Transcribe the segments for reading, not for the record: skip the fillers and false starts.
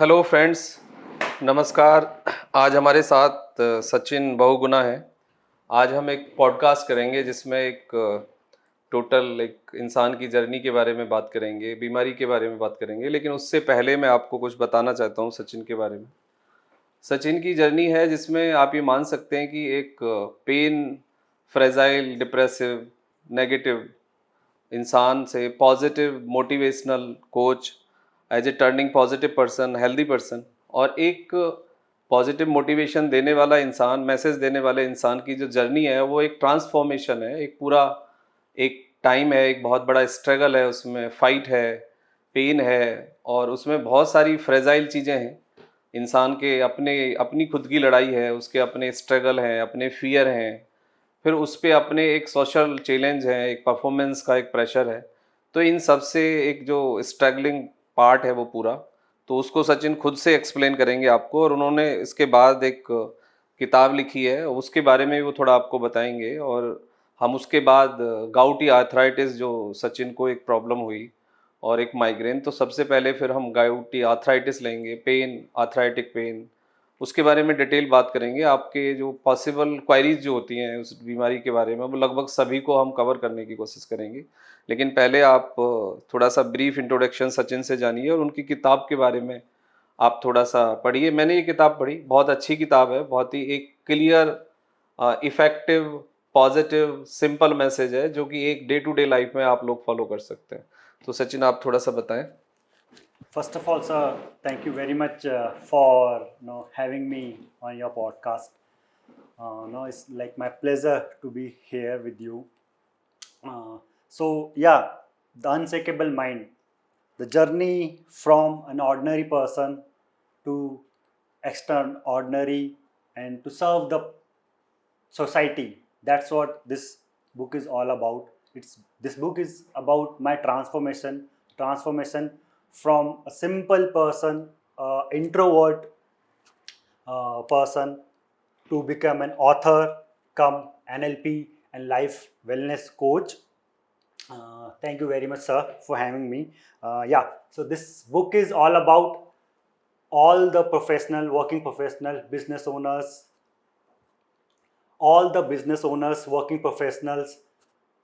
Hello friends, नमस्कार। आज हमारे साथ सचिन बहुगुणा हैं। आज हम एक पॉडकास्ट करेंगे जिसमें एक टोटल एक इंसान की जर्नी के बारे में बात करेंगे, बीमारी के बारे में बात करेंगे। लेकिन उससे पहले मैं आपको कुछ बताना चाहता हूँ सचिन के बारे में। सचिन की जर्नी है जिसमें आप ये मान सकते हैं कि एक पेन, फ्रेजाइल, डिप्रेसिव, नेगेटिव इंसान से positive motivational coach, as a turning positive person, healthy person, और एक पॉजिटिव मोटिवेशन देने वाला इंसान, मैसेज देने वाले इंसान की जो जर्नी है वो एक ट्रांसफॉर्मेशन है। एक पूरा एक टाइम है, एक बहुत बड़ा स्ट्रगल है, उसमें फाइट है, पेन है, और उसमें बहुत सारी फ्रेजाइल चीज़ें हैं। इंसान के अपने अपनी खुद की लड़ाई है, उसके अपने स्ट्रगल हैं, अपने फियर हैं, फिर उस पे अपने एक सोशल चैलेंज है, एक परफॉर्मेंस का एक प्रेशर है। तो इन सब से एक जो स्ट्रगलिंग पार्ट है वो पूरा, तो उसको सचिन खुद से एक्सप्लेन करेंगे आपको। और उन्होंने इसके बाद एक किताब लिखी है, उसके बारे में भी वो थोड़ा आपको बताएंगे। और हम उसके बाद गाउटी आर्थराइटिस जो सचिन को एक प्रॉब्लम हुई, और एक माइग्रेन, तो सबसे पहले फिर हम गाउटी आर्थराइटिस लेंगे, पेन, आर्थराइटिक पेन, उसके बारे में डिटेल बात करेंगे। आपके जो पॉसिबल क्वायरीज जो होती हैं उस बीमारी के बारे में, वो लगभग सभी को हम कवर करने की कोशिश करेंगे। लेकिन पहले आप थोड़ा सा ब्रीफ इंट्रोडक्शन सचिन से जानिए, और उनकी किताब के बारे में आप थोड़ा सा पढ़िए। मैंने ये किताब पढ़ी, बहुत अच्छी किताब है, बहुत ही एक clear, effective, positive, simple message है जो कि एक डे टू डे लाइफ में आप लोग फॉलो कर सकते हैं। तो सचिन, आप थोड़ा सा बताएं। First of all, sir, thank you very much for having me on your podcast. It's like my pleasure to be here with you. Yeah, the unshakable mind, the journey from an ordinary person to extraordinary and to serve the society. That's what this book is all about. This book is about my transformation from a simple person, introvert person, to become an author, come NLP and life wellness coach. Thank you very much, sir, for having me. So this book is all about all the working professional, business owners, all the business owners, working professionals,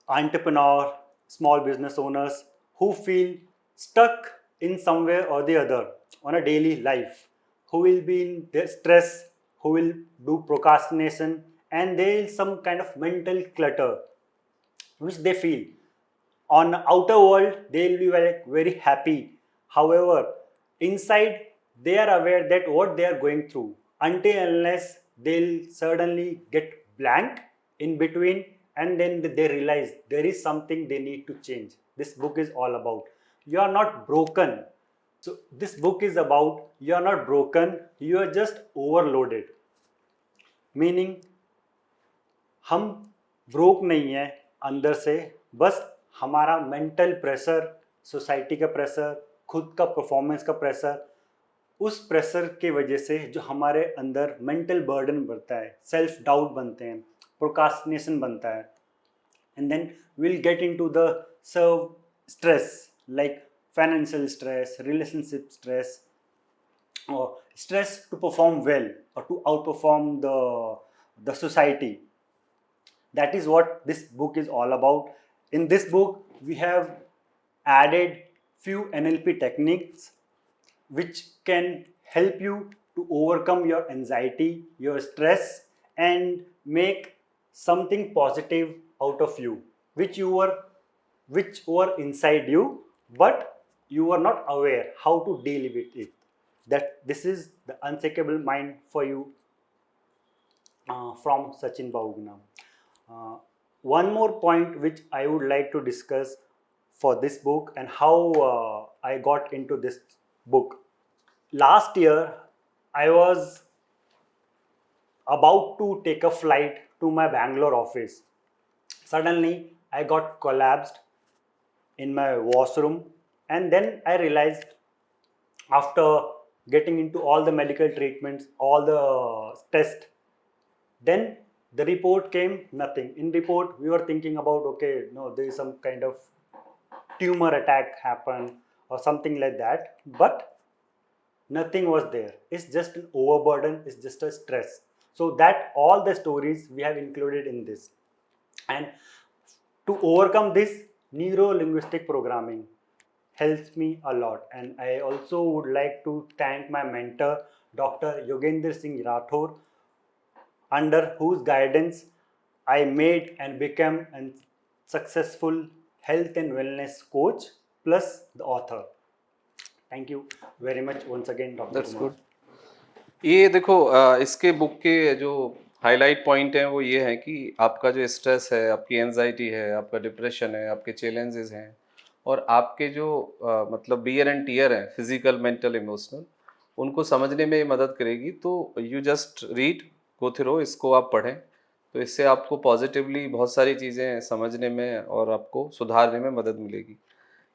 entrepreneur, small business owners who feel stuck in somewhere or the other on a daily life, who will be in stress, who will do procrastination, and there is some kind of mental clutter which they feel. On outer world, they will be very happy. However, inside they are aware that what they are going through, until unless they'll suddenly get blank in between, and then they realize there is something they need to change. This book is all about. You are not broken. So this book is about you are not broken, you are just overloaded. Meaning हम broke नहीं है अंदर से, बस हमारा mental pressure, society का pressure, खुद का परफॉर्मेंस का प्रेशर, उस प्रेशर के वजह से जो हमारे अंदर मेंटल बर्डन बढ़ता है, सेल्फ डाउट बनते हैं, प्रोकास्टिनेशन बनता है, and then we'll get into the serve stress like financial stress, relationship stress, or stress to perform well or to outperform the society. That is what this book is all about. In this book we have added few NLP techniques which can help you to overcome your anxiety, your stress, and make something positive out of you, which were inside you, but you were not aware how to deal with it. That this is the unshakable mind for you, from Sachin Bahuguna. Uh, One more point which I would like to discuss for this book and how I got into this book. Last year, I was about to take a flight to my Bangalore office. Suddenly, I got collapsed in my washroom, and then I realized, after getting into all the medical treatments, all the tests, then the report came nothing. In report, we were thinking about, okay, no, there is some kind of tumor attack happen or something like that, but nothing was there. It's just an overburden, it's just a stress. So that all the stories we have included in this. And to overcome this, neuro linguistic programming helps me a lot. And I also would like to thank my mentor, Dr. Yogendra Singh Rathore, under whose guidance I made and became a successful health and wellness coach plus the author. Thank you very much once again, Dr. That's Kumar. Good. ये देखो इसके book के जो highlight point हैं वो ये हैं कि आपका जो स्ट्रेस है, आपकी एनजाइटी है, आपका डिप्रेशन है, आपके चैलेंजेस हैं और आपके जो मतलब बियर एंड टीयर हैं, फिजिकल, मेंटल, इमोशनल, उनको समझने में ये मदद करेगी। तो you just read, go through, इसको आप पढ़ें, तो इससे आपको पॉजिटिवली बहुत सारी चीज़ें समझने में और आपको सुधारने में मदद मिलेगी।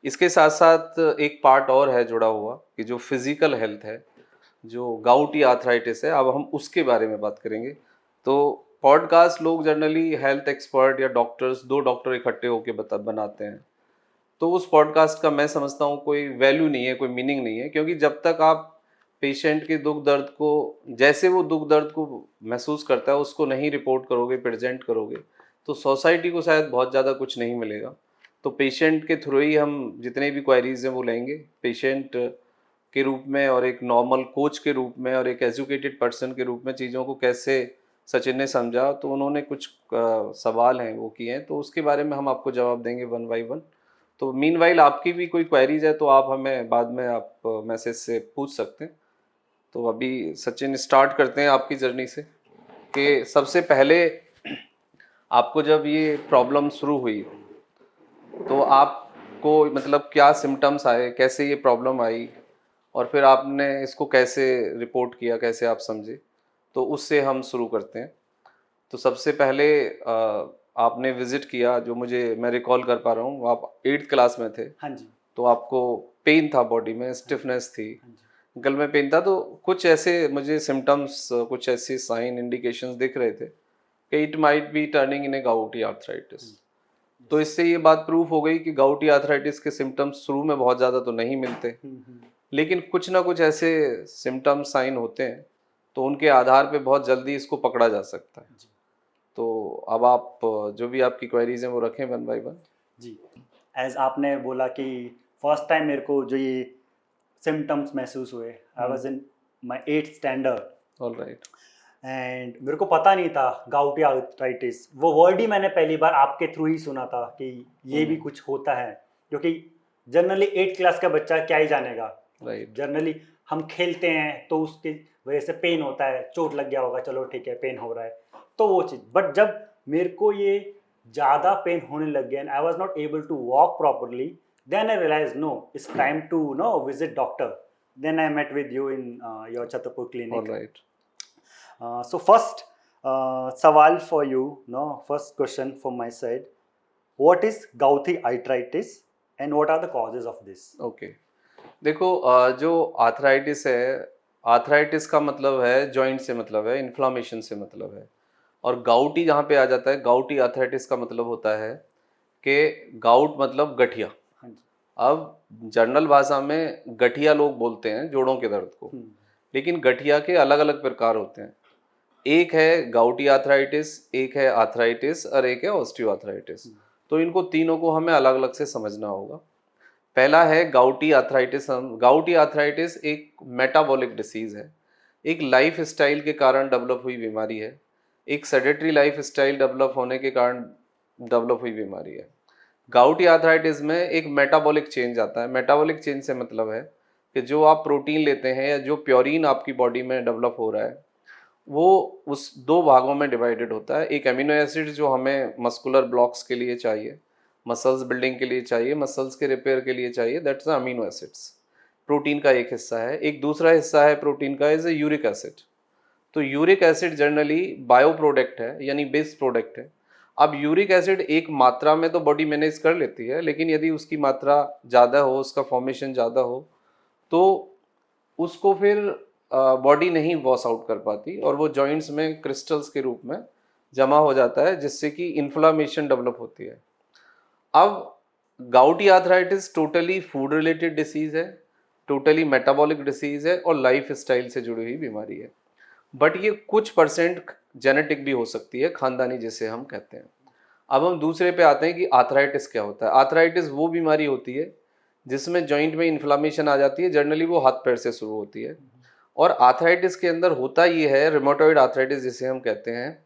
इसके साथ साथ एक पार्ट और है जुड़ा हुआ कि जो फिजिकल हेल्थ है, जो गाउटी आर्थराइटिस है, अब हम उसके बारे में बात करेंगे। तो पॉडकास्ट लोग जनरली हेल्थ एक्सपर्ट या डॉक्टर्स, दो डॉक्टर इकट्ठे होकर बनाते हैं, तो उस पॉडकास्ट का मैं समझता हूँ कोई वैल्यू नहीं है, कोई मीनिंग नहीं है, क्योंकि जब तक आप पेशेंट के दुख दर्द को, जैसे वो दुख दर्द को महसूस करता है, उसको नहीं रिपोर्ट करोगे, प्रेजेंट करोगे, तो सोसाइटी को शायद बहुत ज़्यादा कुछ नहीं मिलेगा। तो पेशेंट के थ्रू ही हम जितने भी क्वायरीज हैं वो लेंगे, पेशेंट के रूप में और एक नॉर्मल कोच के रूप में और एक एजुकेटेड पर्सन के रूप में चीज़ों को कैसे सचिन ने समझा। तो उन्होंने कुछ सवाल हैं वो किए हैं, तो उसके बारे में हम आपको जवाब देंगे वन बाय वन। तो मीनवाइल आपकी भी कोई क्वेरीज है तो आप हमें बाद में आप मैसेज से पूछ सकते हैं। तो अभी सचिन स्टार्ट करते हैं आपकी जर्नी से कि सबसे पहले आपको जब ये प्रॉब्लम शुरू हुई तो आपको मतलब क्या सिम्टम्स आए, कैसे ये प्रॉब्लम आई और फिर आपने इसको कैसे रिपोर्ट किया, कैसे आप समझे, तो उससे हम शुरू करते हैं। तो सबसे पहले आपने विजिट किया, जो मैं रिकॉल कर पा रहा हूँ, आप 8th क्लास में थे। हाँ जी। तो आपको पेन था, बॉडी में स्टिफनेस थी, हाँ जी। गल में पेन था, तो कुछ ऐसे मुझे सिम्टम्स, कुछ ऐसे साइन इंडिकेशंस दिख रहे थे कि it might be turning in a gouty arthritis. तो इससे ये बात प्रूफ हो गई कि गाउटी आर्थराइटिस के सिम्टम्स शुरू में बहुत ज़्यादा तो नहीं मिलते, लेकिन कुछ ना कुछ ऐसे सिम्टम्स, साइन होते हैं, तो उनके आधार पे बहुत जल्दी इसको पकड़ा जा सकता है। तो अब आप जो भी आपकी क्वेरीज हैं वो रखें वन बाय वन। जी, एज आपने बोला कि फर्स्ट टाइम मेरे को जो ये सिम्टम्स महसूस हुए, I was in my 8th standard. Alright. And मेरे को पता नहीं था गाउटी आर्थराइटिस, वो वर्ड ही मैंने पहली बार आपके थ्रू ही सुना था कि ये भी कुछ होता है, क्योंकि जनरली 8th क्लास का बच्चा क्या ही जानेगा। राइट। जनरली हम खेलते हैं तो उसकी वजह से पेन होता है, चोट लग गया होगा, चलो ठीक है पेन हो रहा है, तो वो चीज़। बट जब मेरे को ये ज़्यादा पेन होने लग गया and I was not able to walk properly, then I realise no it's time to visit doctor. Then I met with you in your Chhatarpur clinic. Alright. So first सवाल for you, first question from my side. What is gouty arthritis and what are the causes of this? Okay, देखो जो arthritis है, arthritis का मतलब है joint से मतलब है, इन्फ्लामेशन से मतलब है। और गाउटी जहाँ पे आ जाता है, गाउटी आर्थराइटिस का मतलब होता है कि गाउट मतलब गठिया। हाँ जी। अब जनरल भाषा में गठिया लोग बोलते हैं जोड़ों के दर्द को, लेकिन गठिया के अलग अलग प्रकार होते हैं। एक है गाउटी आर्थराइटिस, एक है आर्थराइटिस और एक है ऑस्टियोआर्थराइटिस। तो इनको तीनों को हमें अलग अलग से समझना होगा। पहला है गाउटी आर्थराइटिस। गाउटी आर्थराइटिस एक मेटाबॉलिक डिसीज है, एक लाइफ स्टाइल के कारण डेवलप हुई बीमारी है, एक सेडेटरी लाइफ स्टाइल डेवलप होने के कारण डेवलप हुई बीमारी है। गाउटी आर्थराइटिस में एक मेटाबॉलिक चेंज आता है। मेटाबॉलिक चेंज से मतलब है कि जो आप प्रोटीन लेते हैं या जो प्योरीन आपकी बॉडी में डेवलप हो रहा है, वो उस दो भागों में डिवाइडेड होता है। एक अमीनो एसिड जो हमें मस्कुलर ब्लॉक्स के लिए चाहिए, मसल्स बिल्डिंग के लिए चाहिए, मसल्स के रिपेयर के लिए चाहिए, दैट्स अमीनो एसिड्स, प्रोटीन का एक हिस्सा है। एक दूसरा हिस्सा है प्रोटीन का इज यूरिक एसिड। तो uric acid generally bio product है, यानी बेस प्रोडक्ट है। अब यूरिक एसिड एक मात्रा में तो बॉडी मैनेज कर लेती है, लेकिन यदि उसकी मात्रा ज़्यादा हो, उसका फॉर्मेशन ज़्यादा हो, तो उसको फिर बॉडी नहीं वॉश आउट कर पाती और वो जॉइंट्स में क्रिस्टल्स के रूप में जमा हो जाता है, जिससे कि इन्फ्लामेशन डेवलप होती है। अब gouty arthritis totally food related disease है टोटली मेटाबॉलिक डिसीज है और लाइफ स्टाइल से जुड़ी हुई बीमारी है। बट ये कुछ परसेंट जेनेटिक भी हो सकती है, खानदानी जिसे हम कहते हैं। अब हम दूसरे पे आते हैं कि आर्थराइटिस क्या होता है। आर्थराइटिस वो बीमारी होती है जिसमें जॉइंट में इन्फ्लामेशन आ जाती है, जनरली वो हाथ पैर से शुरू होती है। और आर्थराइटिस के अंदर होता ये है, रिमोटॉइड आर्थराइटिस जिसे हम कहते हैं,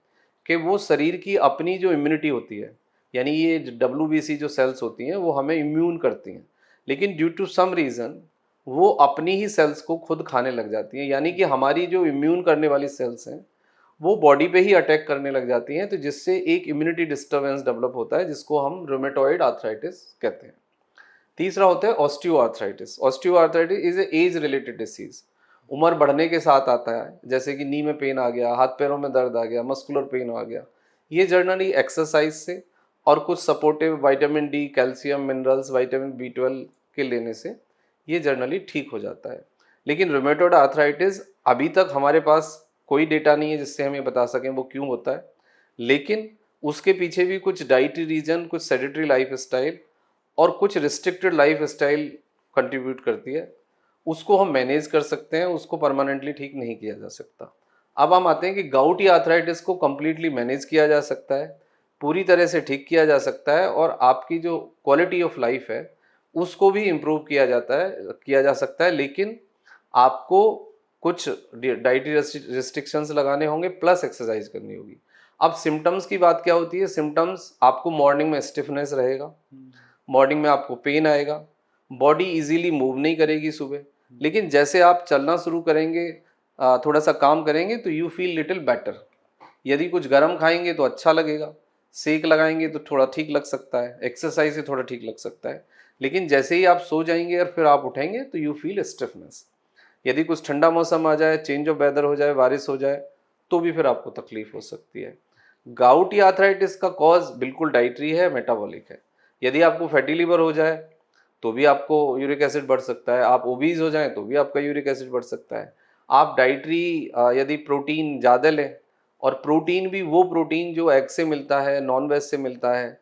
कि वो शरीर की अपनी जो इम्यूनिटी होती है, यानी ये WBC जो सेल्स होती हैं वो हमें इम्यून करती हैं, लेकिन ड्यू टू सम रीज़न वो अपनी ही सेल्स को खुद खाने लग जाती हैं। यानी कि हमारी जो इम्यून करने वाली सेल्स हैं वो बॉडी पे ही अटैक करने लग जाती हैं, तो जिससे एक इम्यूनिटी डिस्टर्बेंस डेवलप होता है जिसको हम रूमेटॉइड आर्थराइटिस कहते हैं। तीसरा होता है osteo arthritis. Osteo arthritis is a age related disease, उम्र बढ़ने के साथ आता है, जैसे कि नी में पेन आ गया, हाथ पैरों में दर्द आ गया, मस्कुलर पेन आ गया। ये जनरली एक्सरसाइज से और कुछ supportive vitamin D, calcium, minerals, vitamin B12 के लेने से ये जनरली ठीक हो जाता है। लेकिन रूमेटॉइड आर्थराइटिस अभी तक हमारे पास कोई डेटा नहीं है जिससे हम ये बता सकें वो क्यों होता है, लेकिन उसके पीछे भी कुछ डाइटरी रीजन, कुछ सेडेटरी लाइफ स्टाइल और कुछ रिस्ट्रिक्टेड लाइफ स्टाइल कंट्रीब्यूट करती है। उसको हम मैनेज कर सकते हैं, उसको परमानेंटली ठीक नहीं किया जा सकता। अब हम आते हैं कि गाउटी आर्थराइटिस को कम्प्लीटली मैनेज किया जा सकता है, पूरी तरह से ठीक किया जा सकता है और आपकी जो क्वालिटी ऑफ लाइफ है उसको भी इम्प्रूव किया जा सकता है, लेकिन आपको कुछ डाइटरी रिस्ट्रिक्शंस लगाने होंगे प्लस एक्सरसाइज करनी होगी। अब सिम्टम्स की बात क्या होती है? सिम्टम्स आपको मॉर्निंग में स्टिफनेस रहेगा, मॉर्निंग में आपको पेन आएगा, बॉडी इजीली मूव नहीं करेगी सुबह, लेकिन जैसे आप चलना शुरू करेंगे, थोड़ा सा काम करेंगे तो यू फील लिटिल बेटर। यदि कुछ गर्म खाएंगे तो अच्छा लगेगा, सेक लगाएंगे तो थोड़ा ठीक लग सकता है, एक्सरसाइज से थोड़ा ठीक लग सकता है, लेकिन जैसे ही आप सो जाएंगे और फिर आप उठेंगे तो यू फील स्टिफनेस। यदि कुछ ठंडा मौसम आ जाए, चेंज ऑफ वेदर हो जाए, बारिश हो जाए, तो भी फिर आपको तकलीफ हो सकती है। गाउटी आर्थराइटिस का कॉज बिल्कुल डाइटरी है, मेटाबॉलिक है। यदि आपको फैटी लिवर हो जाए तो भी आपको यूरिक एसिड बढ़ सकता है, आप ओबीज हो जाएं तो भी आपका यूरिक एसिड बढ़ सकता है। आप डाइटरी यदि प्रोटीन ज़्यादा लें, और प्रोटीन भी वो प्रोटीन जो एग से मिलता है, नॉन वेज से मिलता है,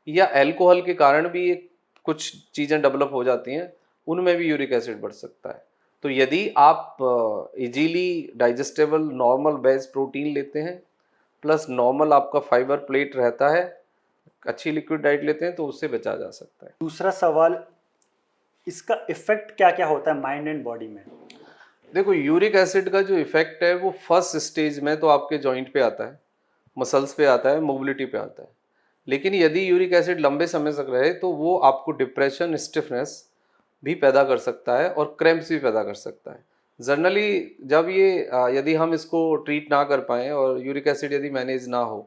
या अल्कोहल के कारण भी कुछ चीज़ें डेवलप हो जाती हैं, उनमें भी यूरिक एसिड बढ़ सकता है। तो यदि आप easily digestible normal veg protein लेते हैं, प्लस नॉर्मल आपका फाइबर प्लेट रहता है, अच्छी लिक्विड डाइट लेते हैं, तो उससे बचा जा सकता है। दूसरा सवाल, इसका इफेक्ट क्या क्या होता है माइंड एंड बॉडी में? देखो, यूरिक एसिड का जो इफेक्ट है वो फर्स्ट स्टेज में तो आपके जॉइंट पे आता है, मसल्स पे आता है, मोबिलिटी पे आता है। लेकिन यदि यूरिक एसिड लंबे समय तक रहे तो वो आपको डिप्रेशन, स्टिफनेस भी पैदा कर सकता है और क्रैम्प्स भी पैदा कर सकता है। जनरली जब यदि हम इसको ट्रीट ना कर पाएँ और यूरिक एसिड यदि मैनेज ना हो,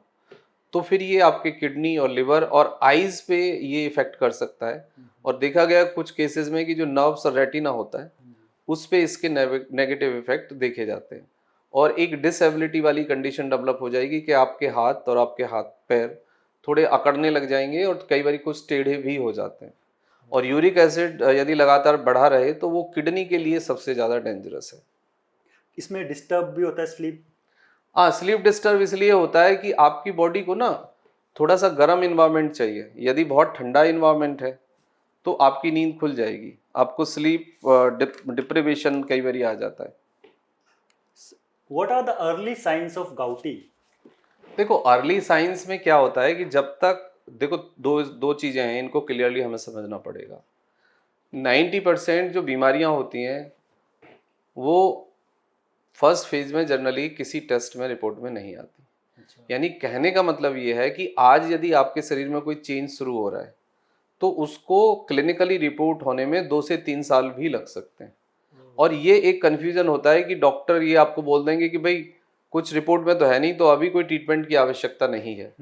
तो फिर ये आपके किडनी और लिवर और आइज़ पे ये इफेक्ट कर सकता है। और देखा गया कुछ केसेस में कि जो नर्व्स और रेटिना होता है उस पे इसके नेगेटिव इफेक्ट देखे जाते हैं, और एक डिसेबिलिटी वाली कंडीशन डेवलप हो जाएगी कि आपके हाथ और आपके हाथ पैर थोड़े अकड़ने लग जाएंगे और कई बार कुछ टेढ़े भी हो जाते हैं। और यूरिक एसिड यदि लगातार बढ़ा रहे तो वो किडनी के लिए सबसे ज़्यादा डेंजरस है। इसमें डिस्टर्ब भी होता है स्लीप? हाँ, स्लीप डिस्टर्ब इसलिए होता है कि आपकी बॉडी को ना थोड़ा सा गर्म इन्वायरमेंट चाहिए। यदि बहुत ठंडा इन्वायरमेंट है तो आपकी नींद खुल जाएगी, आपको स्लीप डिप्रिवेशन कई बार आ जाता है। What are the early signs of gouty? देखो, अर्ली साइंस में क्या होता है कि जब तक, देखो, दो चीज़ें हैं, इनको क्लियरली हमें समझना पड़ेगा। 90% जो बीमारियां होती हैं वो फर्स्ट फेज में जनरली किसी टेस्ट में रिपोर्ट में नहीं आती। यानी कहने का मतलब ये है कि आज यदि आपके शरीर में कोई चेंज शुरू हो रहा है तो उसको क्लिनिकली रिपोर्ट होने में 2 से 3 साल भी लग सकते हैं। और ये एक कन्फ्यूजन होता है कि डॉक्टर ये आपको बोल देंगे कि भाई कुछ रिपोर्ट में तो है नहीं, तो अभी कोई ट्रीटमेंट की आवश्यकता नहीं है।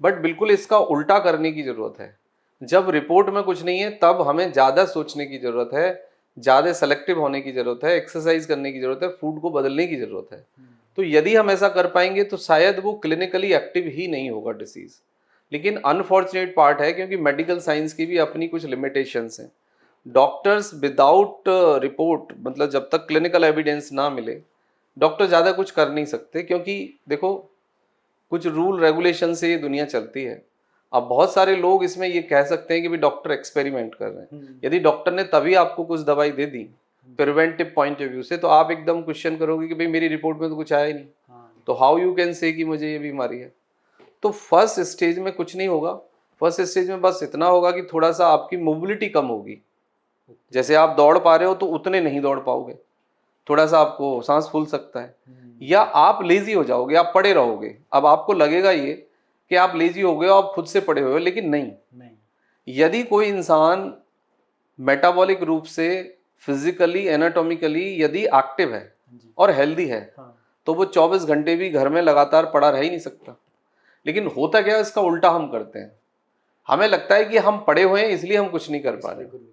बट बिल्कुल इसका उल्टा करने की ज़रूरत है। जब रिपोर्ट में कुछ नहीं है तब हमें ज़्यादा सोचने की ज़रूरत है, ज़्यादा सेलेक्टिव होने की ज़रूरत है, एक्सरसाइज करने की ज़रूरत है, फूड को बदलने की ज़रूरत है। तो यदि हम ऐसा कर पाएंगे तो शायद वो क्लिनिकली एक्टिव ही नहीं होगा डिसीज़। लेकिन अनफॉर्चुनेट पार्ट है, क्योंकि मेडिकल साइंस की भी अपनी कुछ लिमिटेशंस हैं। डॉक्टर्स विदाउट रिपोर्ट, मतलब जब तक क्लिनिकल एविडेंस ना मिले, डॉक्टर ज़्यादा कुछ कर नहीं सकते। क्योंकि देखो, कुछ रूल रेगुलेशन से ये दुनिया चलती है। अब बहुत सारे लोग इसमें ये कह सकते हैं कि भी डॉक्टर एक्सपेरिमेंट कर रहे हैं। यदि डॉक्टर ने तभी आपको कुछ दवाई दे दी प्रिवेंटिव पॉइंट ऑफ व्यू से, तो आप एकदम क्वेश्चन करोगे कि भाई मेरी रिपोर्ट में तो कुछ आया ही नहीं, हाँ, तो हाउ यू कैन से कि मुझे ये बीमारी है। तो फर्स्ट स्टेज में कुछ नहीं होगा, फर्स्ट स्टेज में बस इतना होगा कि थोड़ा सा आपकी मोबिलिटी कम होगी। जैसे आप दौड़ पा रहे हो तो उतने नहीं दौड़ पाओगे, थोड़ा सा आपको सांस फूल सकता है, या आप लेजी हो जाओगे, आप पड़े रहोगे। अब आपको लगेगा ये कि आप लेजी हो गए हो, आप खुद से पड़े हुए हो, लेकिन नहीं। यदि कोई इंसान मेटाबॉलिक रूप से, फिजिकली, एनाटॉमिकली यदि एक्टिव है और हेल्दी है, तो वो 24 घंटे भी घर में लगातार पड़ा रह ही नहीं सकता। लेकिन होता क्या है, इसका उल्टा हम करते हैं। हमें लगता है कि हम पड़े हुए हैं इसलिए हम कुछ नहीं कर पा रहे।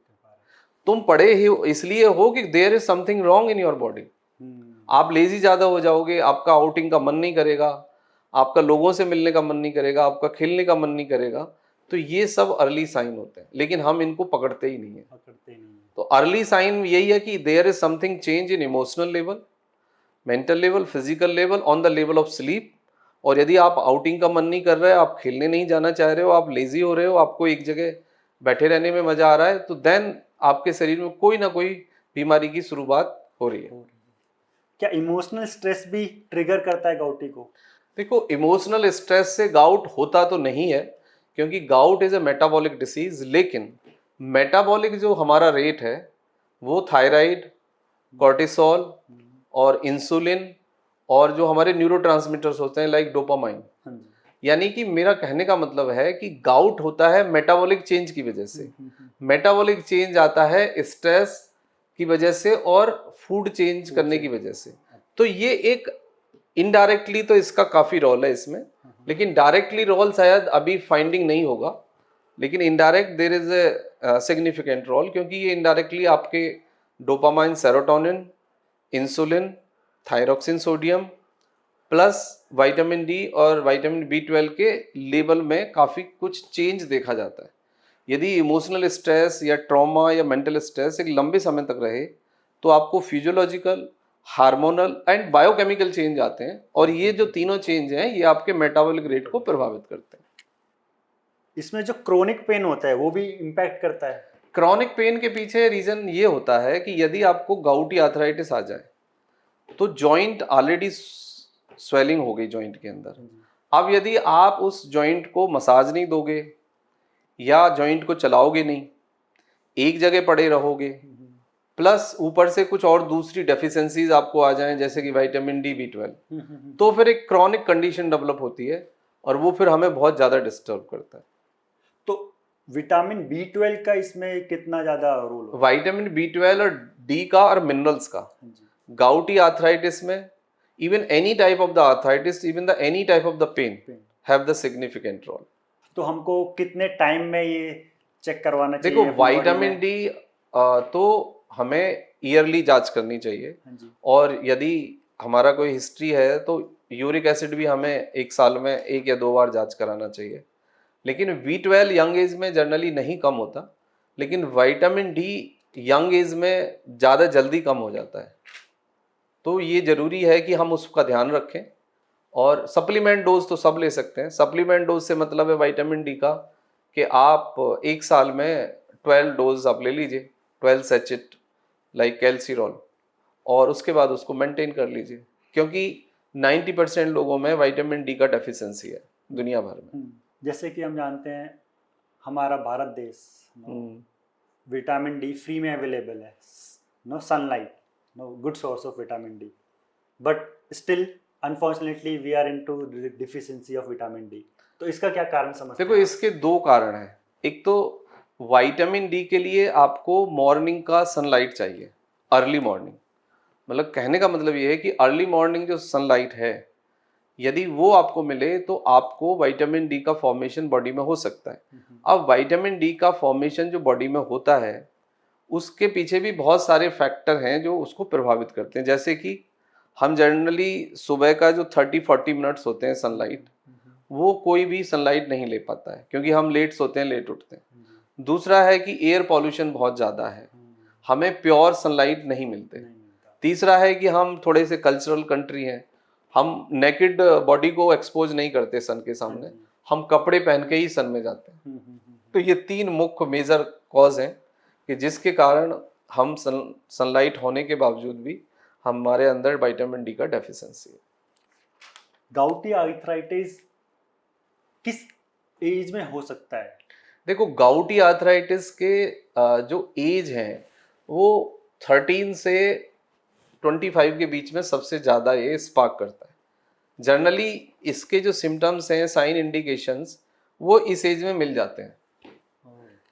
तुम पड़े ही इसलिए हो कि there is something wrong in your body. आप लेजी ज्यादा हो जाओगे, आपका आउटिंग का मन नहीं करेगा, आपका लोगों से मिलने का मन नहीं करेगा, आपका खेलने का मन नहीं करेगा। तो ये सब अर्ली साइन होते हैं, लेकिन हम इनको पकड़ते ही नहीं है। तो अर्ली साइन यही है कि there is something change in emotional level, mental level, physical level, on the level of sleep. और यदि आप आउटिंग का मन नहीं कर रहे, आप खेलने नहीं जाना चाह रहे हो, आप लेजी हो रहे हो, आपको एक जगह बैठे रहने में मजा आ रहा है, तो देन आपके शरीर में कोई ना कोई बीमारी की शुरुआत हो रही है। क्या इमोशनल स्ट्रेस भी ट्रिगर करता है गाउटी को? देखो, इमोशनल स्ट्रेस से गाउट होता तो नहीं है, क्योंकि gout is a metabolic disease. लेकिन मेटाबॉलिक जो हमारा रेट है वो थायराइड, कॉर्टिसोल और इंसुलिन और जो हमारे न्यूरोट्रांसमीटर्स होते हैं लाइक डोपामाइन, यानी कि मेरा कहने का मतलब है कि गाउट होता है मेटाबॉलिक चेंज की वजह से। मेटाबॉलिक चेंज आता है स्ट्रेस की वजह से और फूड चेंज करने की वजह से। तो ये एक इनडायरेक्टली तो इसका काफी रोल है इसमें, लेकिन डायरेक्टली रोल शायद अभी फाइंडिंग नहीं होगा, लेकिन indirect there is a significant role, क्योंकि ये इनडायरेक्टली आपके dopamine, serotonin, insulin, thyroxine sodium plus vitamin D और विटामिन B12 के लेवल में काफ़ी कुछ चेंज देखा जाता है। यदि इमोशनल स्ट्रेस या ट्रॉमा या मेंटल स्ट्रेस एक लंबे समय तक रहे तो आपको physiological, hormonal and biochemical change आते हैं, और ये जो तीनों चेंज हैं ये आपके मेटाबॉलिक रेट को प्रभावित करते हैं। इसमें जो क्रोनिक पेन होता है वो भी इम्पैक्ट करता है? क्रॉनिक पेन के पीछे रीजन ये होता है कि यदि आपको गाउटी आर्थराइटिस आ जाए तो जॉइंट ऑलरेडी स्वेलिंग हो गई जॉइंट के अंदर। अब यदि आप उस जॉइंट को मसाज नहीं दोगे या जॉइंट को चलाओगे नहीं, एक जगह पड़े रहोगे, प्लस ऊपर से कुछ और दूसरी डेफिशिएंसीज आपको आ जाएं जैसे कि विटामिन डी, B12, तो फिर एक क्रॉनिक कंडीशन डेवलप होती है और वो फिर हमें बहुत ज़्यादा डिस्टर्ब करता है। तो विटामिन B12 का इसमें कितना ज़्यादा रोल होता है? विटामिन B12 और डी का और मिनरल्स का गाउटी आर्थराइटिस में, even any type of the arthritis, even the any type of the pain have the significant role. तो हमको कितने टाइम में ये चेक करवाना चाहिए? देखो, विटामिन डी तो हमें ईयरली जांच करनी चाहिए, और यदि हमारा कोई हिस्ट्री है तो यूरिक एसिड भी हमें एक साल में 1 या 2 बार जांच कराना चाहिए। लेकिन B12 यंग एज में जनरली नहीं कम होता, लेकिन विटामिन डी यंग एज में ज़्यादा जल्दी कम हो जाता है। तो ये ज़रूरी है कि हम उसका ध्यान रखें। और सप्लीमेंट डोज तो सब ले सकते हैं। सप्लीमेंट डोज से मतलब है विटामिन डी का कि आप एक साल में 12 डोज आप ले लीजिए, 12 सैचेट लाइक कैल्सीरॉल, और उसके बाद उसको मेंटेन कर लीजिए, क्योंकि 90% लोगों में विटामिन डी का डेफिशिएंसी है दुनिया भर में। जैसे कि हम जानते हैं हमारा भारत देश विटामिन डी फ्री में अवेलेबल है, no sunlight, no good source of vitamin D, but still unfortunately we are into the deficiency of vitamin D. तो इसका क्या कारण समझते हैं? देखो, इसके 2 कारण हैं। एक तो विटामिन डी के लिए आपको मॉर्निंग का सनलाइट चाहिए, अर्ली मॉर्निंग। मतलब कहने का मतलब ये है कि अर्ली मॉर्निंग जो सनलाइट है, यदि वो आपको मिले तो आपको विटामिन डी का फॉर्मेशन बॉडी में हो सकता है। अब विटामिन डी का फॉर्मेशन जो बॉडी में होता है उसके पीछे भी बहुत सारे फैक्टर हैं जो उसको प्रभावित करते हैं। जैसे कि हम जनरली सुबह का जो 30-40 मिनट्स होते हैं सनलाइट, वो कोई भी सनलाइट नहीं ले पाता है, क्योंकि हम लेट सोते हैं, लेट उठते हैं। दूसरा है कि एयर पॉल्यूशन बहुत ज़्यादा है, हमें प्योर सनलाइट नहीं मिलते। तीसरा है कि हम थोड़े से कल्चरल कंट्री हैं, हम नेकेड बॉडी को एक्सपोज नहीं करते सन के सामने, हम कपड़े पहन के ही सन में जाते हैं। तो ये 3 मुख्य मेजर कॉज हैं कि जिसके कारण हम सनलाइट होने के बावजूद भी हमारे अंदर विटामिन डी का डेफिशिएंसी है। गाउटी आर्थराइटिस किस एज में हो सकता है? देखो, गाउटी आर्थराइटिस के जो एज हैं वो 13 से 25 के बीच में सबसे ज़्यादा ये स्पार्क करता है। जनरली इसके जो सिम्टम्स हैं, साइन इंडिकेशंस, वो इस एज में मिल जाते हैं,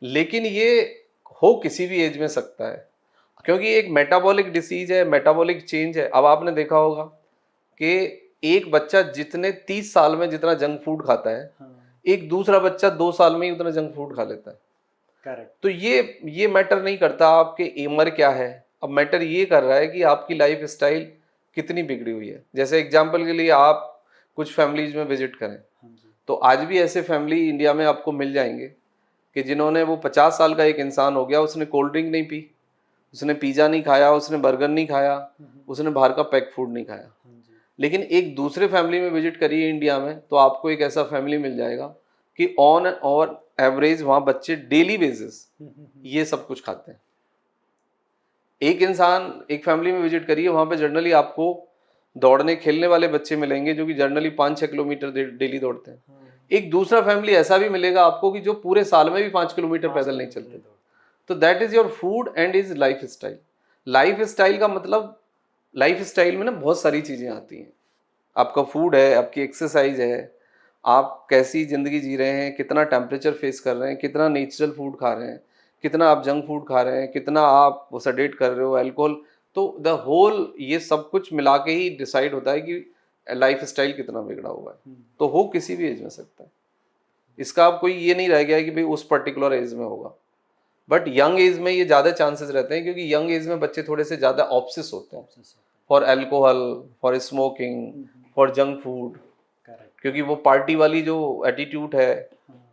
लेकिन ये हो किसी भी एज में सकता है, क्योंकि एक मेटाबॉलिक डिसीज है, मेटाबॉलिक चेंज है। अब आपने देखा होगा कि एक बच्चा जितने 30 साल में जितना जंक फूड खाता है, एक दूसरा बच्चा 2 साल में ही उतना जंक फूड खा लेता है। करेक्ट। तो ये मैटर नहीं करता आपके उम्र क्या है, अब मैटर ये कर रहा है कि आपकी लाइफ स्टाइल कितनी बिगड़ी हुई है। जैसे एग्जाम्पल के लिए आप कुछ फैमिलीज में विजिट करें, तो आज भी ऐसे फैमिली इंडिया में आपको मिल जाएंगे कि जिन्होंने, वो 50 साल का एक इंसान हो गया, उसने कोल्ड ड्रिंक नहीं पी, उसने पिज़्ज़ा नहीं खाया, उसने बर्गर नहीं खाया, उसने बाहर का पैक फूड नहीं खाया, लेकिन एक दूसरे फैमिली में विजिट करिए इंडिया में, तो आपको एक ऐसा फैमिली मिल जाएगा कि ऑन और एवरेज वहाँ बच्चे डेली बेसिस ये सब कुछ खाते हैं। एक इंसान, एक फैमिली में विजिट करिए, वहाँ पे जनरली आपको दौड़ने खेलने वाले बच्चे मिलेंगे जो कि जनरली 5-6 किलोमीटर डेली दौड़ते हैं। एक दूसरा फैमिली ऐसा भी मिलेगा आपको कि जो पूरे साल में भी 5 किलोमीटर पैदल नहीं चलते। तो that is your food and is life style. Life style का मतलब, लाइफ स्टाइल में ना बहुत सारी चीज़ें आती हैं। आपका फूड है, आपकी एक्सरसाइज है, आप कैसी ज़िंदगी जी रहे हैं, कितना टेम्परेचर फेस कर रहे हैं, कितना नेचुरल फूड खा रहे हैं, कितना आप जंक फूड खा रहे हैं, कितना आप सडेट कर रहे हो, अल्कोहल, तो द होल ये सब कुछ मिला के ही डिसाइड होता है कि लाइफ स्टाइल कितना बिगड़ा हुआ है। तो हो किसी भी एज में सकता है, इसका अब कोई ये नहीं रह गया कि भाई उस पर्टिकुलर एज में होगा। बट यंग एज में ये ज़्यादा चांसेस रहते हैं, क्योंकि यंग एज में बच्चे थोड़े से ज़्यादा ऑब्सेस होते हैं for alcohol, for smoking, for junk food, क्योंकि वो पार्टी वाली जो एटीट्यूड है,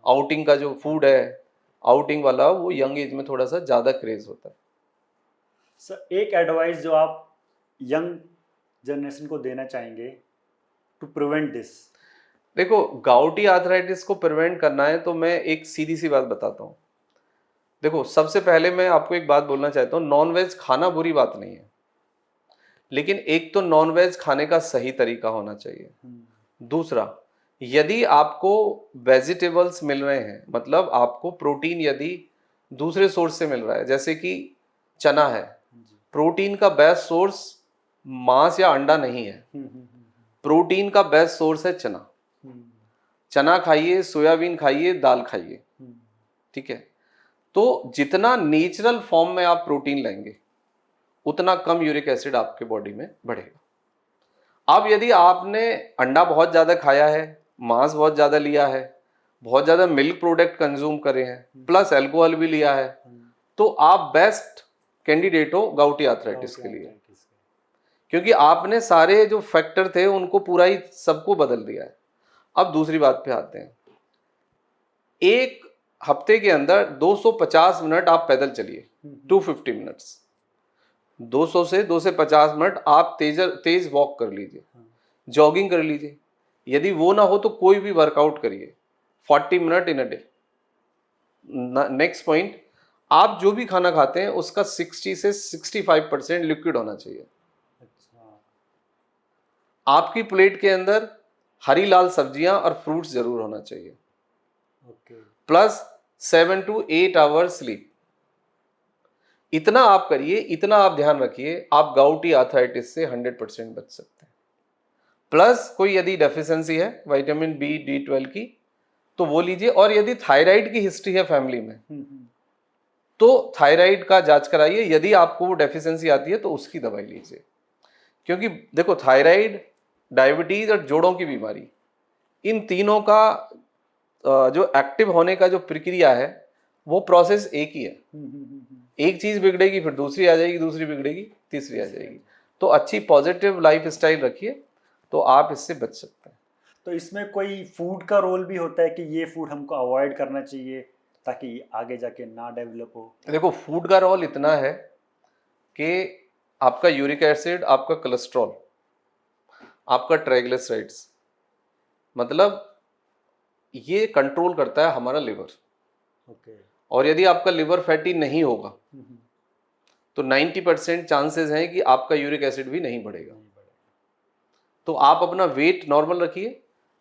आउटिंग का जो फूड है, आउटिंग वाला, वो यंग एज में थोड़ा सा ज़्यादा क्रेज होता है। सर, एक एडवाइस जो आप यंग जनरेशन को देना चाहेंगे टू प्रिवेंट दिस? देखो, गाउटी आर्थराइटिस को प्रिवेंट करना है तो मैं एक सीधी सी बात बताता हूँ। देखो, सबसे पहले मैं आपको एक बात बोलना चाहता हूँ, नॉन वेज खाना बुरी बात नहीं है, लेकिन एक तो नॉन वेज खाने का सही तरीका होना चाहिए। दूसरा, यदि आपको वेजिटेबल्स मिल रहे हैं, मतलब आपको प्रोटीन यदि दूसरे सोर्स से मिल रहा है, जैसे कि चना है, प्रोटीन का बेस्ट सोर्स मांस या अंडा नहीं है, प्रोटीन का बेस्ट सोर्स है चना। चना खाइए, सोयाबीन खाइए, दाल खाइए, ठीक है। तो जितना नेचुरल फॉर्म में आप प्रोटीन लेंगे, उतना कम यूरिक एसिड आपके बॉडी में बढ़ेगा। अब यदि आपने अंडा बहुत ज़्यादा खाया है, मांस बहुत ज़्यादा लिया है, बहुत ज़्यादा मिल्क प्रोडक्ट कंज्यूम करे हैं, प्लस अल्कोहल भी लिया है, तो आप बेस्ट कैंडिडेट हो गाउटी आर्थराइटिस के लिए, क्योंकि आपने सारे जो फैक्टर थे उनको पूरा ही सबको बदल दिया है। अब दूसरी बात पे आते हैं, एक हफ्ते के अंदर 250 मिनट आप पैदल चलिए, 250 मिनट्स, 200 से 250 मिनट आप तेज वॉक कर लीजिए, जॉगिंग कर लीजिए। यदि वो ना हो तो कोई भी वर्कआउट करिए 40 minute in a day. Next point, आप जो भी खाना खाते हैं उसका 60 से 65% लिक्विड होना चाहिए। आपकी प्लेट के अंदर हरी लाल सब्जियां और फ्रूट्स जरूर होना चाहिए, प्लस 7 to 8 आवर्स स्लीप। इतना आप करिए, इतना आप ध्यान रखिए, आप गाउटी आर्थराइटिस से 100% बच सकते हैं। प्लस कोई यदि डेफिशिएंसी है विटामिन बी, D12 की, तो वो लीजिए। और यदि थायराइड की हिस्ट्री है फैमिली में, तो थायराइड का जांच कराइए। यदि आपको वो डेफिशिएंसी आती है तो उसकी दवाई लीजिए, क्योंकि देखो, थायराइड, डायबिटीज और जोड़ों की बीमारी, इन तीनों का जो एक्टिव होने का जो प्रक्रिया है, वो प्रोसेस एक ही है। एक चीज बिगड़ेगी फिर दूसरी आ जाएगी, दूसरी बिगड़ेगी तीसरी आ जाएगी। तो अच्छी पॉजिटिव लाइफ स्टाइल रखिए तो आप इससे बच सकते हैं। तो इसमें कोई फूड का रोल भी होता है कि ये फूड हमको अवॉइड करना चाहिए ताकि आगे जाके ना डेवलप हो? देखो, फूड का रोल इतना है कि आपका यूरिक एसिड, आपका कोलेस्ट्रॉल, आपका ट्राइग्लिसराइड्स, मतलब ये कंट्रोल करता है हमारा लिवर। और यदि आपका लिवर फैटी नहीं होगा तो 90% चांसेस हैं कि आपका यूरिक एसिड भी नहीं बढ़ेगा। तो आप अपना वेट नॉर्मल रखिए,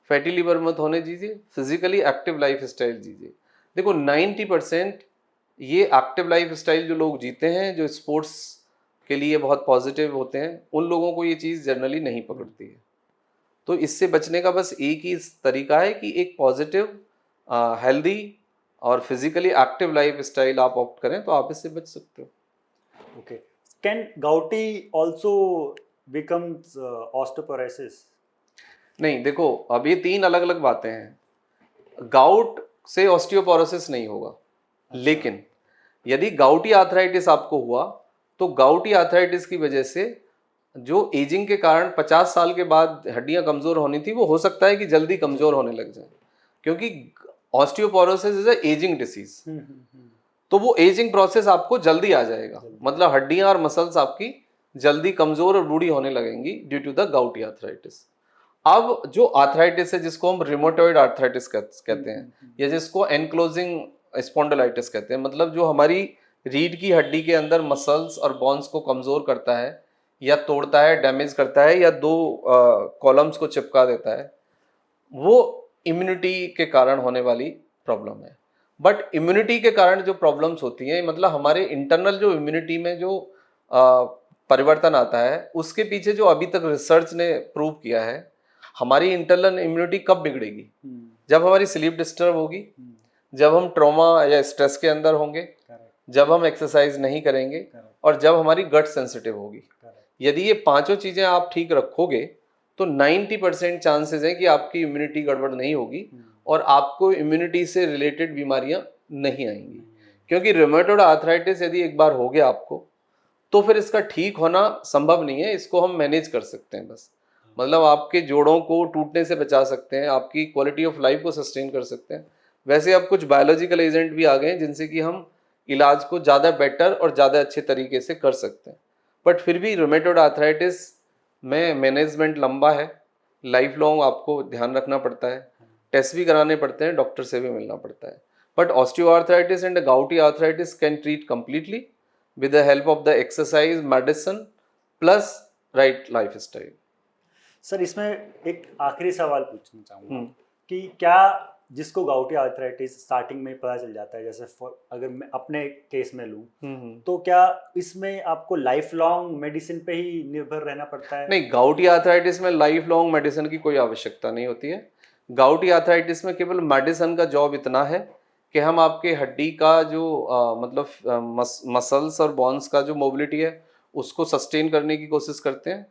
फैटी लिवर मत होने दीजिए, फिजिकली एक्टिव लाइफ स्टाइल जीजिए। देखो 90% ये एक्टिव लाइफ स्टाइल जो लोग जीते हैं, जो स्पोर्ट्स के लिए बहुत पॉजिटिव होते हैं, उन लोगों को ये चीज़ जनरली नहीं पकड़ती है। तो इससे बचने का बस एक ही तरीका है कि एक पॉजिटिव, हेल्दी और फिजिकली एक्टिव लाइफ स्टाइल आप ऑप्ट करें, तो आप इससे बच सकते हो। Okay. Can gouty also becomes osteoporosis? नहीं, देखो अब ये 3 अलग अलग बातें हैं। गाउट से ऑस्टियोपोरोसिस नहीं होगा, लेकिन यदि गाउटी आर्थराइटिस आपको हुआ तो गाउटी आर्थराइटिस की वजह से जो एजिंग के कारण 50 साल के बाद हड्डियां कमजोर होनी थी, वो हो सकता है कि जल्दी कमजोर होने लग जाए, क्योंकि osteoporosis is a ageing disease. तो वो एजिंग प्रोसेस आपको जल्दी आ जाएगा, मतलब हड्डियां और मसल्स आपकी जल्दी कमजोर और बूढ़ी होने लगेंगी due to the gouty arthritis. अब जो आर्थराइटिस है, जिसको हम रिमोटॉइड आर्थराइटिस कहते हैं, या जिसको एनक्लोजिंग स्पॉन्डिलाइटिस कहते हैं, मतलब जो हमारी रीढ़ की हड्डी के अंदर मसल्स और बॉन्स को कमजोर करता है, या तोड़ता है, डैमेज करता है, या दो कॉलम्स को चिपका देता है, वो इम्यूनिटी के कारण होने वाली प्रॉब्लम है। बट इम्यूनिटी के कारण जो प्रॉब्लम्स होती हैं, मतलब हमारे इंटरनल जो इम्यूनिटी में जो परिवर्तन आता है, उसके पीछे जो अभी तक रिसर्च ने प्रूव किया है, हमारी इंटरनल इम्यूनिटी कब बिगड़ेगी? जब हमारी स्लीप डिस्टर्ब होगी, जब हम ट्रॉमा या स्ट्रेस के अंदर होंगे, जब हम एक्सरसाइज नहीं करेंगे, और जब हमारी गट सेंसिटिव होगी। यदि ये पांचों चीजें आप ठीक रखोगे तो 90% चांसेस हैं कि आपकी इम्यूनिटी गड़बड़ नहीं होगी और आपको इम्यूनिटी से रिलेटेड बीमारियां नहीं आएंगी। क्योंकि रूमेटॉइड आर्थराइटिस यदि एक बार हो गया आपको, तो फिर इसका ठीक होना संभव नहीं है। इसको हम मैनेज कर सकते हैं बस, मतलब आपके जोड़ों को टूटने से बचा सकते हैं, आपकी क्वालिटी ऑफ लाइफ को सस्टेन कर सकते हैं। वैसे अब कुछ बायोलॉजिकल एजेंट भी आ गए हैं जिनसे कि हम इलाज को ज़्यादा बेटर और ज़्यादा अच्छे तरीके से कर सकते हैं। बट फिर भी रूमेटॉइड आर्थराइटिस में मैनेजमेंट लंबा है, लाइफ लॉन्ग आपको ध्यान रखना पड़ता है, टेस्ट भी कराने पड़ते हैं, डॉक्टर से भी मिलना पड़ता है। But osteoarthritis and gouty arthritis can treat completely with the help of the exercise, medicine plus right lifestyle. Sir इसमें एक आखिरी सवाल पूछना चाहूँगा कि क्या जिसको गाउटी आर्थराइटिस स्टार्टिंग में पता चल जाता है, जैसे अगर मैं अपने केस में लूँ, तो क्या इसमें आपको लाइफ लॉन्ग मेडिसिन पे ही निर्भर रहना पड़ता है? नहीं, गाउटी आर्थराइटिस में लाइफ लॉन्ग मेडिसिन की कोई आवश्यकता नहीं होती है। गाउटी आर्थराइटिस में केवल मेडिसिन का जॉब इतना है कि हम आपके हड्डी का जो मतलब मसल्स और बॉन्स का जो मोबिलिटी है उसको सस्टेन करने की कोशिश करते हैं,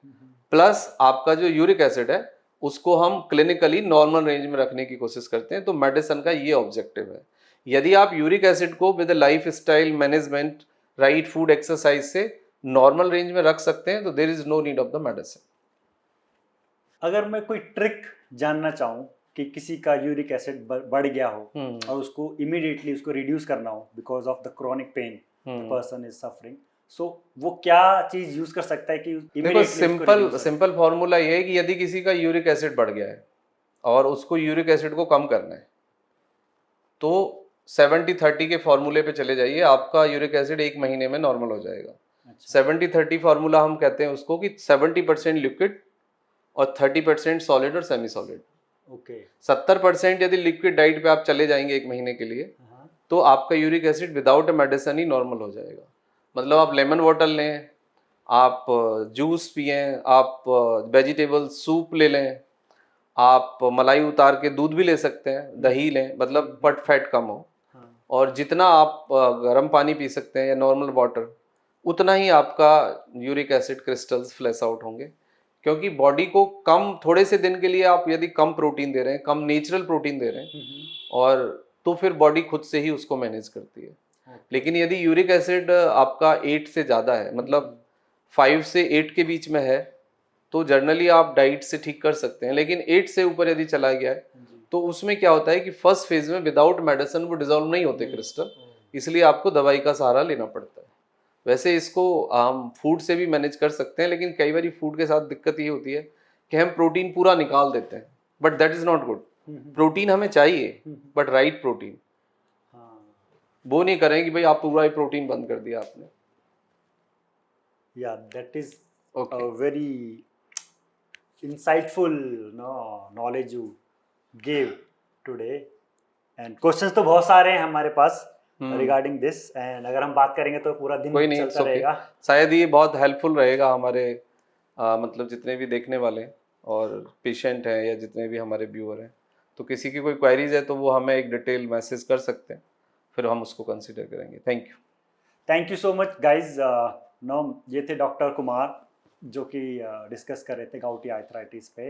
प्लस आपका जो यूरिक एसिड है उसको हम क्लिनिकली नॉर्मल रेंज में रखने की कोशिश करते हैं। तो मेडिसिन का ये ऑब्जेक्टिव है। यदि आप यूरिक एसिड को with life style management, right food, exercise से नॉर्मल रेंज में रख सकते हैं, तो there is no need of the medicine. अगर मैं कोई ट्रिक जानना चाहूँ कि किसी का यूरिक एसिड बढ़ गया हो और उसको इमीडिएटली उसको रिड्यूस करना हो because of the chronic pain the person is suffering, so वो क्या चीज यूज कर सकता है कि देखो सिंपल फॉर्मूला ये है कि यदि किसी का यूरिक एसिड बढ़ गया है और उसको यूरिक एसिड को कम करना है, तो 70-30 के फॉर्मूले पे चले जाइए, आपका यूरिक एसिड 1 महीने में नॉर्मल हो जाएगा। 70-30 फॉर्मूला हम कहते हैं उसको कि 70% लिक्विड और 30% सॉलिड और सेमी सॉलिड। ओके 70% यदि लिक्विड डाइट पे आप चले जाएंगे 1 महीने के लिए, तो आपका uric acid without a medicine he normal हो जाएगा। मतलब आप लेमन वाटर लें, आप जूस पिएं, आप वेजिटेबल सूप ले लें, आप मलाई उतार के दूध भी ले सकते हैं, दही लें, मतलब बट फैट कम हो। और जितना आप गर्म पानी पी सकते हैं या नॉर्मल वाटर, उतना ही आपका uric acid crystals flash out होंगे। क्योंकि बॉडी को कम, थोड़े से दिन के लिए आप यदि कम प्रोटीन दे रहे हैं, कम नेचुरल प्रोटीन दे रहे हैं, और तो फिर बॉडी खुद से ही उसको मैनेज करती है। लेकिन यदि यूरिक एसिड आपका 8 से ज़्यादा है, मतलब 5 से 8 के बीच में है, तो जनरली आप डाइट से ठीक कर सकते हैं। लेकिन 8 से ऊपर यदि चला गया है, तो उसमें क्या होता है कि फर्स्ट फेज में विदाउट मेडिसिन वो डिजोल्व नहीं होते क्रिस्टल, इसलिए आपको दवाई का सहारा लेना पड़ता है। वैसे इसको हम फूड से भी मैनेज कर सकते हैं, लेकिन कई बार फूड के साथ दिक्कत ये होती है कि हम प्रोटीन पूरा निकाल देते हैं, but that is not good. Protein हमें चाहिए, बट राइट प्रोटीन। वो नहीं करें कि भाई आप पूरा ही प्रोटीन बंद कर दिया आपने। Yeah, that is Okay. a very insightful knowledge you gave today. And questions तो बहुत सारे हैं हमारे पास regarding this, and अगर हम बात करेंगे तो पूरा दिन कोई नहीं, चलता इट्स ओके। रहेगा. शायद ये बहुत हेल्पफुल रहेगा हमारे मतलब जितने भी देखने वाले और पेशेंट हैं या जितने भी हमारे व्यूअर हैं, तो किसी की कोई क्वेरीज है तो वो हमें एक डिटेल मैसेज कर सकते हैं, फिर हम उसको कंसिडर करेंगे। Thank you. Thank you so much guys. No, ये थे डॉक्टर कुमार जो कि डिस्कस कर रहे थे गाउटी आर्थराइटिस पे.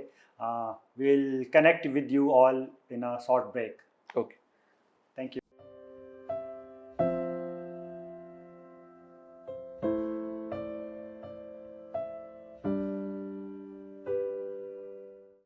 Will connect with you all in a short break. Okay.